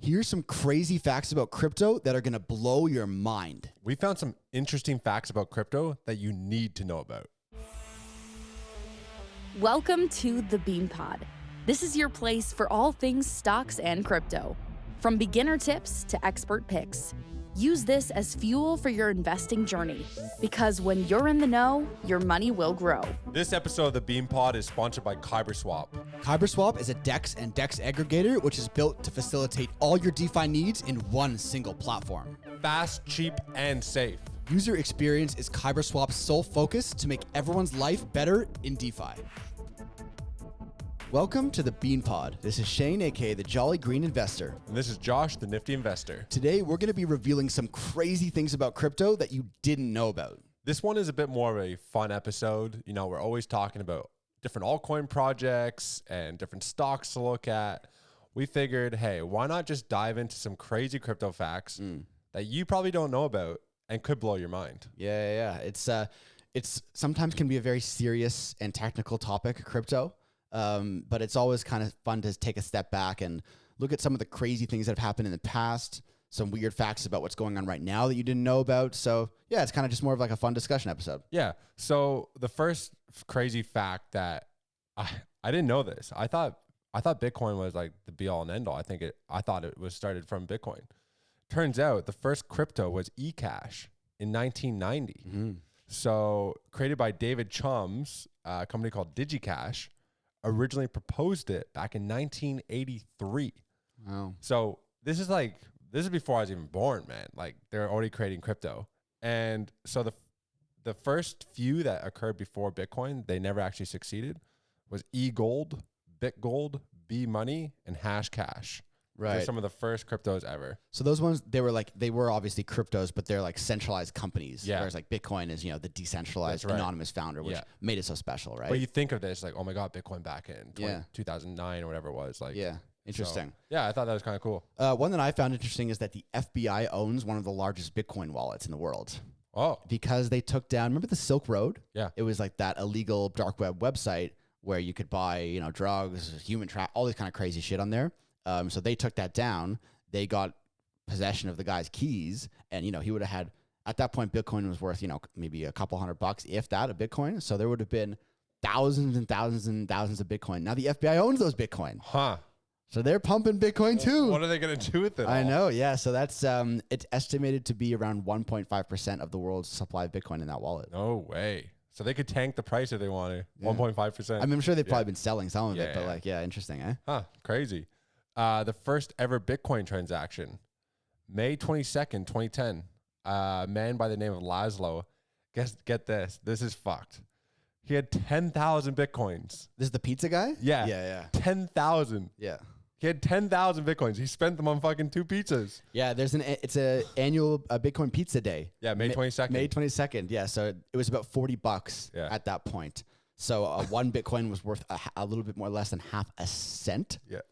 Here's some crazy facts about crypto that are going to blow your mind. We found some interesting facts about crypto that you need to know about. Welcome to the Bean Pod. This is your place for all things stocks and crypto. From beginner tips to expert picks. Use this as fuel for your investing journey, because when you're in the know, your money will grow. This episode of the Bean Pod is sponsored by KyberSwap. KyberSwap is a DEX and DEX aggregator, which is built to facilitate all your DeFi needs in one single platform. Fast, cheap, and safe. User experience is KyberSwap's sole focus to make everyone's life better in DeFi. Welcome to the Bean Pod. This is Shane, aka the Jolly Green Investor. And this is Josh, the Nifty Investor. Today, we're going to be revealing some crazy things about crypto that you didn't know about. This one is a bit more of a fun episode. You know, we're always talking about different altcoin projects and different stocks to look at. We figured, hey, why not just dive into some crazy crypto facts that you probably don't know about and could blow your mind. Yeah. It's sometimes can be a very serious and technical topic, crypto. But it's always kind of fun to take a step back and look at some of the crazy things that have happened in the past, some weird facts about what's going on right now that you didn't know about. So yeah, it's kind of just more of like a fun discussion episode. Yeah. So the first crazy fact that I didn't know this. I thought Bitcoin was like the be all and end all. I thought it was started from Bitcoin. Turns out the first crypto was eCash in 1990. Mm-hmm. So created by David Chum's company called DigiCash. Originally proposed it back in 1983. Wow. So this is before I was even born, man. Like they're already creating crypto. And so the first few that occurred before Bitcoin, they never actually succeeded, was eGold, BitGold, B-Money, and Hashcash. Right. They're some of the first cryptos ever. So those ones, they were obviously cryptos, but they're like centralized companies. Yeah. Whereas like Bitcoin is, the decentralized anonymous founder, which made it so special, right? But you think of this like, oh my God, Bitcoin back in 2009 or whatever it was. Like, yeah. Interesting. So, yeah, I thought that was kind of cool. One that I found interesting is that the FBI owns one of the largest Bitcoin wallets in the world. Oh. Because they took down, remember the Silk Road? Yeah. It was like that illegal dark web website where you could buy, drugs, human trap, all this kind of crazy shit on there. So they took that down. They got possession of the guy's keys, and he would have had, at that point, Bitcoin was worth maybe a couple $100, if that, a Bitcoin. So there would have been thousands and thousands and thousands of Bitcoin. Now the FBI owns those Bitcoin, so they're pumping Bitcoin too. What are they gonna do with it? I know, yeah. So that's it's estimated to be around 1.5% of the world's supply of Bitcoin in that wallet. No way. So they could tank the price if they wanted. 1.5%. I mean, I'm sure they've probably been selling some of it, but interesting, eh? Crazy. The first ever Bitcoin transaction, May 22nd, 2010. A man by the name of Laszlo. Get this. This is fucked. He had 10,000 Bitcoins. This is the pizza guy? Yeah. Yeah. 10,000. Yeah. He had 10,000 Bitcoins. He spent them on fucking 2 pizzas. Yeah, it's a annual Bitcoin Pizza Day. Yeah, May 22nd. May 22nd. Yeah, so it was about $40 at that point. So one Bitcoin was worth a little bit more less than half a cent. Yeah.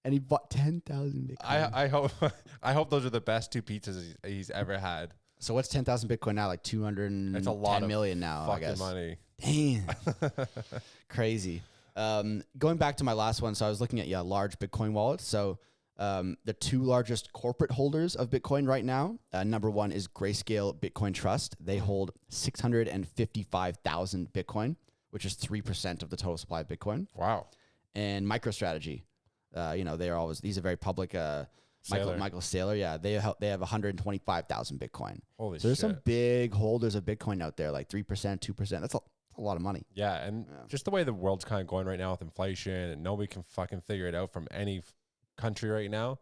And he bought 10,000 Bitcoin. I hope those are the best 2 pizzas he's ever had. So what's 10,000 Bitcoin now? Like 210 million now, I guess. Money. Damn. Crazy. Going back to my last one, so I was looking at large Bitcoin wallets. So the 2 largest corporate holders of Bitcoin right now, number one is Grayscale Bitcoin Trust. They hold 655,000 Bitcoin, which is 3% of the total supply of Bitcoin. Wow. And MicroStrategy, these are very public. Michael Saylor, yeah, they have 125,000 Bitcoin. Holy so there's shit. some big holders of Bitcoin out there, like 3%, 2%. That's a lot of money. Yeah, and just the way the world's kind of going right now with inflation, and nobody can fucking figure it out from any country right now.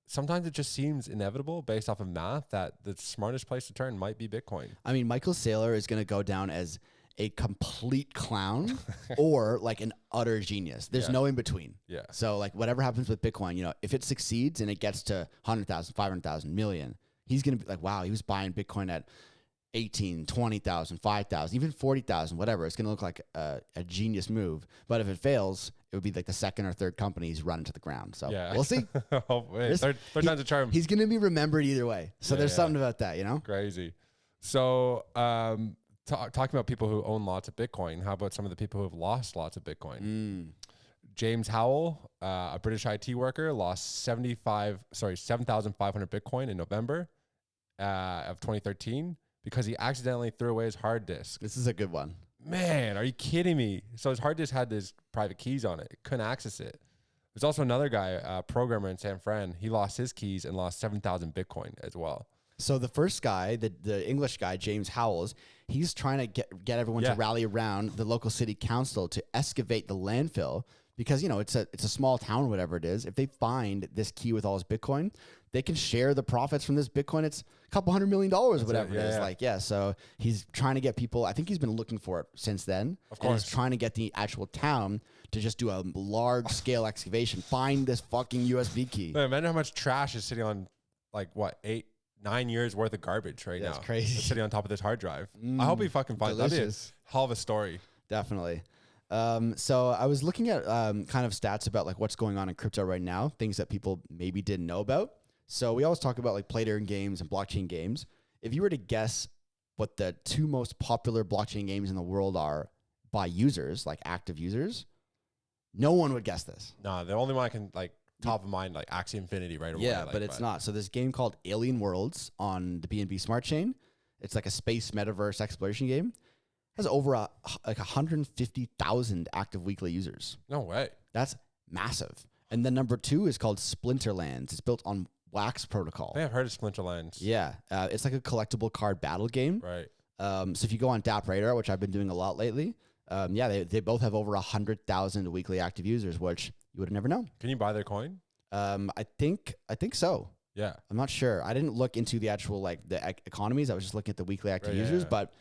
Sometimes it just seems inevitable based off of math that the smartest place to turn might be Bitcoin. I mean, Michael Saylor is going to go down as a complete clown or like an utter genius. There's no in between. Yeah. So like whatever happens with Bitcoin, if it succeeds and it gets to 100,000, 500,000, million, he's going to be like, wow, he was buying Bitcoin at 18, 20,000, 5,000, even 40,000, whatever. It's going to look like a genius move. But if it fails, it would be like the second or third company he's run into the ground. So we'll see. Third time's a charm. He's going to be remembered either way. So there's something about that, Crazy. So talking about people who own lots of Bitcoin, how about some of the people who have lost lots of Bitcoin? James Howell, a British IT worker, lost 7,500 Bitcoin in November of 2013 because he accidentally threw away his hard disk. This is a good one. Man, are you kidding me? So his hard disk had his private keys on it. It couldn't access it. There's also another guy, a programmer in San Fran. He lost his keys and lost 7,000 Bitcoin as well. So the first guy, the English guy, James Howells, he's trying to get everyone to rally around the local city council to excavate the landfill because, you know, it's a small town, whatever it is. If they find this key with all his Bitcoin, they can share the profits from this Bitcoin. It's a couple $100 million, whatever it is. Like, so he's trying to get people. I think he's been looking for it since then. Of course. And he's trying to get the actual town to just do a large scale excavation, find this fucking USB key. Man, imagine how much trash is sitting on, like, what, 8-9 years worth of garbage now. That's crazy. It's sitting on top of this hard drive. I hope he fucking finds that. That'd be a hell of a story. Definitely. So I was looking at kind of stats about like what's going on in crypto right now, things that people maybe didn't know about. So we always talk about like play-to-earn games and blockchain games. If you were to guess what the two most popular blockchain games in the world are by users, like active users, no one would guess this. No, the only one I can like top of mind, like Axie Infinity right away. Yeah, but it's not. So this game called Alien Worlds on the BNB Smart Chain. It's like a space metaverse exploration game. Has over like 150,000 active weekly users. No way. That's massive. And then number 2 is called Splinterlands. It's built on Wax protocol. I think I've heard of Splinterlands. Yeah, it's like a collectible card battle game. Right. So if you go on DApp Radar, which I've been doing a lot lately, they both have over 100,000 weekly active users, which you would have never known. Can you buy their coin? I think so. Yeah. I'm not sure. I didn't look into the actual like the economies. I was just looking at the weekly active users, but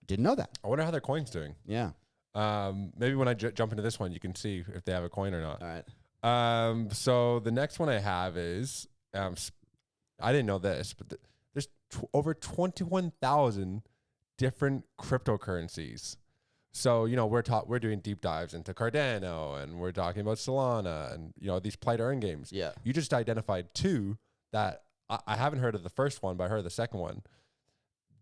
didn't know that. I wonder how their coin's doing. Yeah. Maybe when I jump into this one, you can see if they have a coin or not. All right. So the next one I have is, I didn't know this, but there's over 21,000 different cryptocurrencies. So, you know, we're doing deep dives into Cardano and we're talking about Solana and, you know, these play to earn games. Yeah. You just identified 2 that I haven't heard of the first one, but I heard of the second one.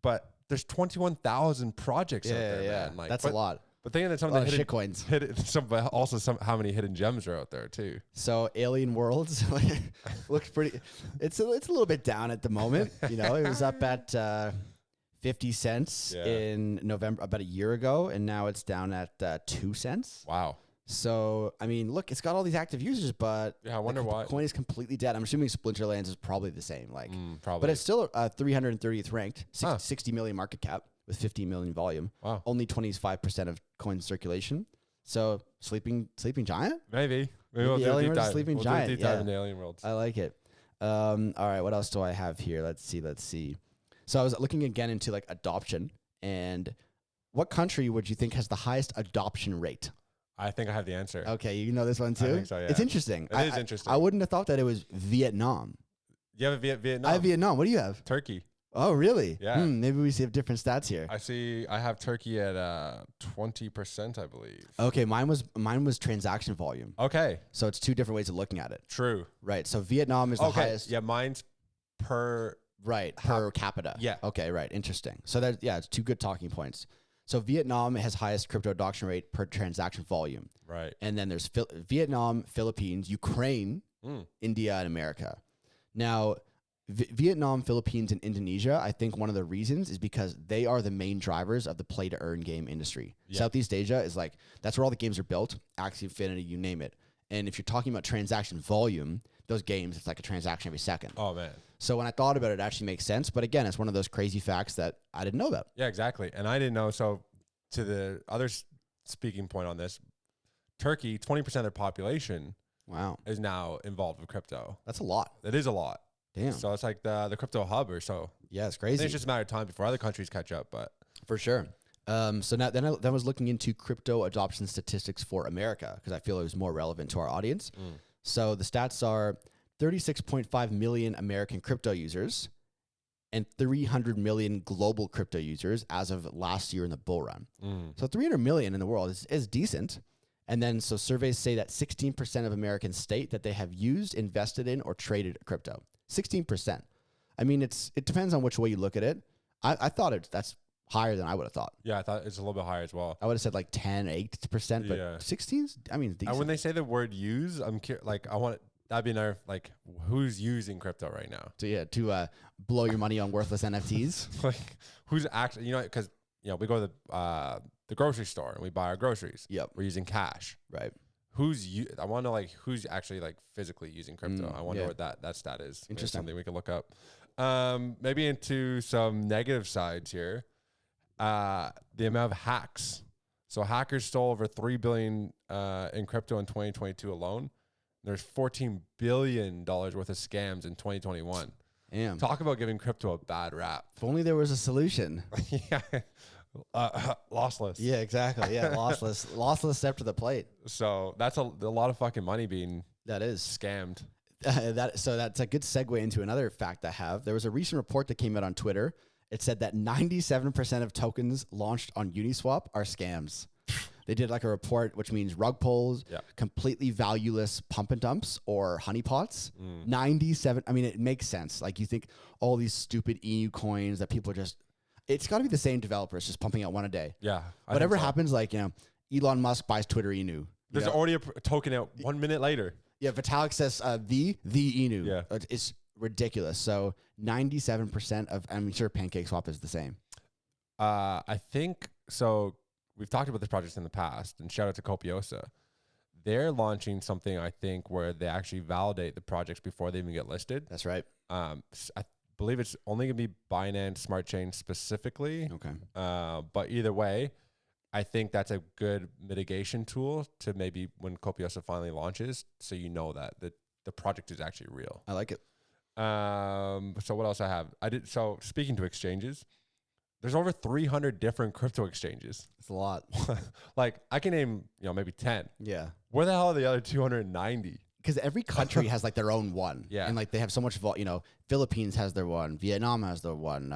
But there's 21,000 projects out there, man. Like, that's a lot. But thinking that some of the hidden shitcoins. How many hidden gems are out there too. So Alien Worlds looks pretty. It's a little bit down at the moment. You know, it was up at 50 cents in November about a year ago, and now it's down at 2 cents. Wow. So I mean, look, it's got all these active users, but I wonder why the coin is completely dead. I'm assuming Splinterlands is probably the same, like probably, but it's still 330th ranked, 60 million market cap with 15 million volume. Wow. Only 25% of coin circulation. So sleeping giant. Maybe we'll do a deep dive. Sleeping giant. Do a deep dive in the Alien Worlds. I like it. All right, what else do I have here? Let's see. So I was looking again into like adoption, and what country would you think has the highest adoption rate? I think I have the answer. Okay, you know this one too? I think so, yeah. It's interesting. It is interesting. I wouldn't have thought that it was Vietnam. You have a Vietnam? I have Vietnam. What do you have? Turkey. Oh, really? Yeah. Maybe we have different stats here. I have Turkey at 20%, I believe. Okay, mine was transaction volume. Okay. So it's 2 different ways of looking at it. True. Right. So Vietnam is the highest. Yeah, mine's per capita. Yeah. Okay, right. Interesting. So it's 2 good talking points. So Vietnam has highest crypto adoption rate per transaction volume. Right. And then there's Vietnam, Philippines, Ukraine, India, and America. Now, Vietnam, Philippines, and Indonesia, I think one of the reasons is because they are the main drivers of the play-to-earn game industry. Yeah. Southeast Asia is like, that's where all the games are built, Axie Infinity, you name it. And if you're talking about transaction volume, those games, it's like a transaction every second. Oh, man. So when I thought about it, it actually makes sense. But again, it's one of those crazy facts that I didn't know about. Yeah, exactly. And I didn't know. So to the other speaking point on this, Turkey, 20% of their population is now involved with crypto. That's a lot. It is a lot. Damn. So it's like the crypto hub or so. Yeah, it's I crazy. think it's just a matter of time before other countries catch up, but for sure. So now then I was looking into crypto adoption statistics for America because I feel it was more relevant to our audience. So the stats are 36.5 million American crypto users and 300 million global crypto users as of last year in the bull run. So 300 million in the world is decent. And then so surveys say that 16% of Americans state that they have used, invested in, or traded crypto. 16%. I mean, it depends on which way you look at it. I thought that's higher than I would have thought. Yeah, I thought it's a little bit higher as well. I would have said like 10, 8%, but 16's, I mean, decent. And when they say the word use, that'd be another, like, who's using crypto right now? To blow your money on worthless NFTs. Like, who's actually, because, we go to the grocery store and we buy our groceries. Yep. We're using cash. Right. I want to know, like, who's actually, like, physically using crypto. I wonder what that stat is. Maybe Interesting. something we can look up. Maybe into some negative sides here. The amount of hacks. So hackers stole over $3 billion in crypto in 2022 alone. There's $14 billion worth of scams in 2021. Damn. Talk about giving crypto a bad rap. If only there was a solution. Yeah. Lossless. Yeah, exactly. Yeah, lossless step to the plate. So that's a lot of fucking money being That is. scammed. So that's a good segue into another fact I have. There was a recent report that came out on Twitter. It said that 97% of tokens launched on Uniswap are scams. They did like a report, which means rug pulls, completely valueless pump and dumps or honeypots. 97. I mean, it makes sense. Like you think all these stupid EU coins that people are just, it's got to be the same developers just pumping out one a day. Yeah. Whatever happens, like, Elon Musk buys Twitter Inu. There's already a token out 1 minute later. Yeah, Vitalik says the Inu. Yeah. It's ridiculous. So 97% of, I'm sure PancakeSwap is the same. I think so. We've talked about this project in the past, and shout out to Copiosa. They're launching something, I think, where they actually validate the projects before they even get listed. That's right. I believe it's only going to be Binance Smart Chain specifically. Okay. But either way, I think that's a good mitigation tool to maybe when Copiosa finally launches, so you know that the project is actually real. I like it. So what else I have? So speaking to exchanges, there's over 300 different crypto exchanges. It's a lot. Like I can name, maybe 10. Yeah. Where the hell are the other 290? Because every country has like their own one. Yeah. And like they have so much, Philippines has their one, Vietnam has their one,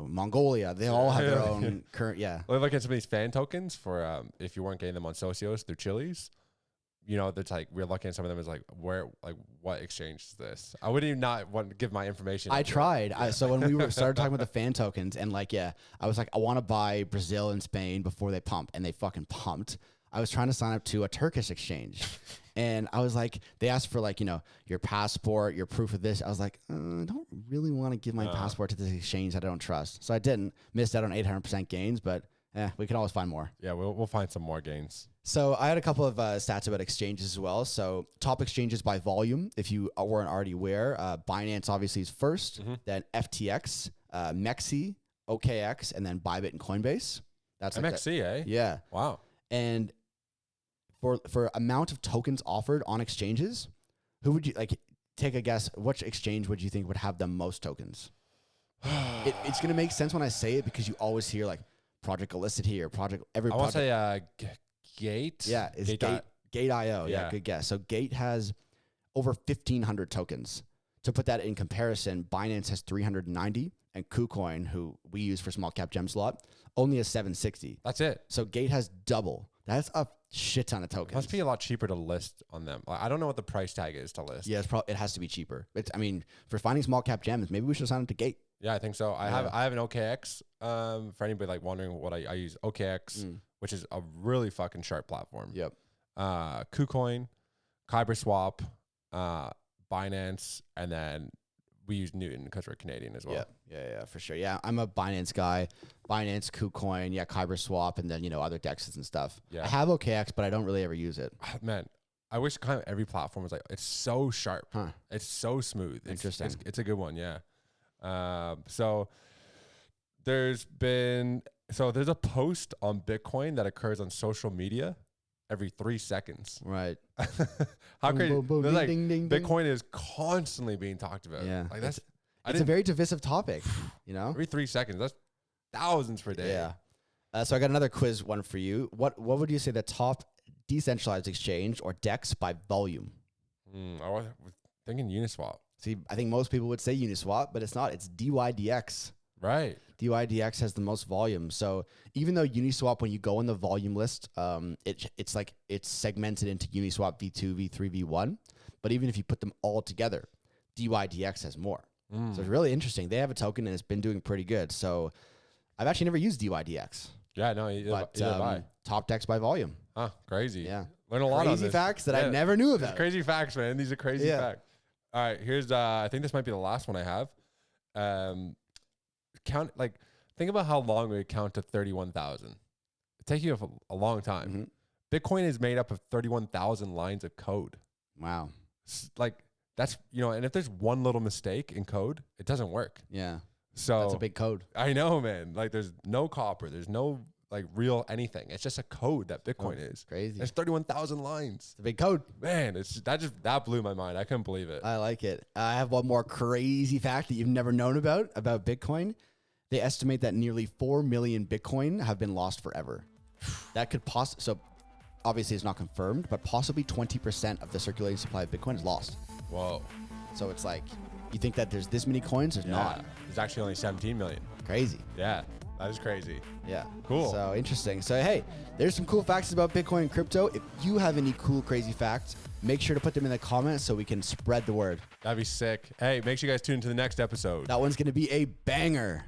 Mongolia, they all have their own current. Yeah. Well, look at some of these fan tokens for, if you weren't getting them on Socios through Chili's, that's like, we're looking at some of them as like, what exchange is this? I wouldn't even not want to give my information. I tried. So when we started talking about the fan tokens and I was like, I want to buy Brazil and Spain before they pump, and they fucking pumped. I was trying to sign up to a Turkish exchange and I was like, they asked for your passport, your proof of this. I was like, I don't really want to give my passport to this exchange that I don't trust. So I didn't. Missed out on 800% gains, but we can always find more. Yeah, we'll find some more gains. So I had a couple of stats about exchanges as well. So top exchanges by volume, if you weren't already aware, Binance obviously is first, then FTX, Mexi, OKX, and then Bybit and Coinbase. That's MXC, eh? Yeah. Wow. And for amount of tokens offered on exchanges, who would you take a guess? Which exchange would you think would have the most tokens? It's going to make sense when I say it because you always hear project illicit here, I want to say Gate. Yeah, it's Gate.io. Yeah, good guess. So Gate has over 1,500 tokens. To put that in comparison, Binance has 390, and KuCoin, who we use for small cap gem slot, only has 760. That's it. So Gate has double. That's a shit ton of tokens. It must be a lot cheaper to list on them. I don't know what the price tag is to list. Yeah, it has to be cheaper. For finding small cap gems, maybe we should sign up to Gate. Yeah, I think so. I have an OKX. For anybody wondering what I use, OKX, which is a really fucking sharp platform. Yep. KuCoin, KyberSwap, Binance, and then we use Newton because we're Canadian as well. Yeah, for sure. Yeah, I'm a Binance guy. Binance, KuCoin, KyberSwap, and then other dexes and stuff. Yeah. I have OKX, but I don't really ever use it. Man, I wish kind of every platform was it's so sharp. Huh. It's so smooth. Interesting. It's a good one, yeah. So there's a post on Bitcoin that occurs on social media every 3 seconds. Right. How crazy. Boom, boom, Like, ding, ding, Bitcoin is constantly being talked about. Yeah. Like that's it's a very divisive topic, Every 3 seconds. That's thousands per day. Yeah. So I got another quiz one for you. What would you say the top decentralized exchange or DEX by volume? I was thinking Uniswap. See, I think most people would say Uniswap, but it's not. It's DYDX. Right. DYDX has the most volume. So even though Uniswap, when you go on the volume list, it's segmented into Uniswap V2, V3, V1. But even if you put them all together, DYDX has more. So it's really interesting. They have a token and it's been doing pretty good. So I've actually never used DYDX, Yeah, no, either buy. top decks by volume. Huh, crazy. Yeah. Learn a lot on Crazy this. facts that I never knew about. Crazy facts, man. These are crazy facts. All right, here's I think this might be the last one I have. Think about how long we would count to 31,000. It takes you a long time. Mm-hmm. Bitcoin is made up of 31,000 lines of code. Wow. That's, and if there's one little mistake in code, it doesn't work. Yeah. So That's a big code. I know, man. Like there's no copper. There's no real anything. It's just a code that Bitcoin is. Crazy. It's 31,000 lines. It's a big code. Man, that blew my mind. I couldn't believe it. I like it. I have one more crazy fact that you've never known about Bitcoin. They estimate that nearly 4 million Bitcoin have been lost forever. That could so obviously it's not confirmed, but possibly 20% of the circulating supply of Bitcoin is lost. Whoa. So it's like, you think that there's this many coins? There's not. There's actually only 17 million. Crazy. Yeah, that is crazy. Yeah. Cool. So interesting. So, hey, there's some cool facts about Bitcoin and crypto. If you have any cool, crazy facts, make sure to put them in the comments so we can spread the word. That'd be sick. Hey, make sure you guys tune into the next episode. That one's going to be a banger.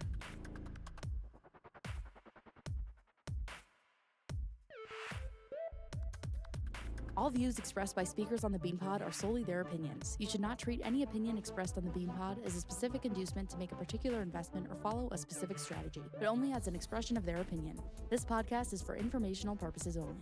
All views expressed by speakers on the BeanPod are solely their opinions. You should not treat any opinion expressed on the BeanPod as a specific inducement to make a particular investment or follow a specific strategy, but only as an expression of their opinion. This podcast is for informational purposes only.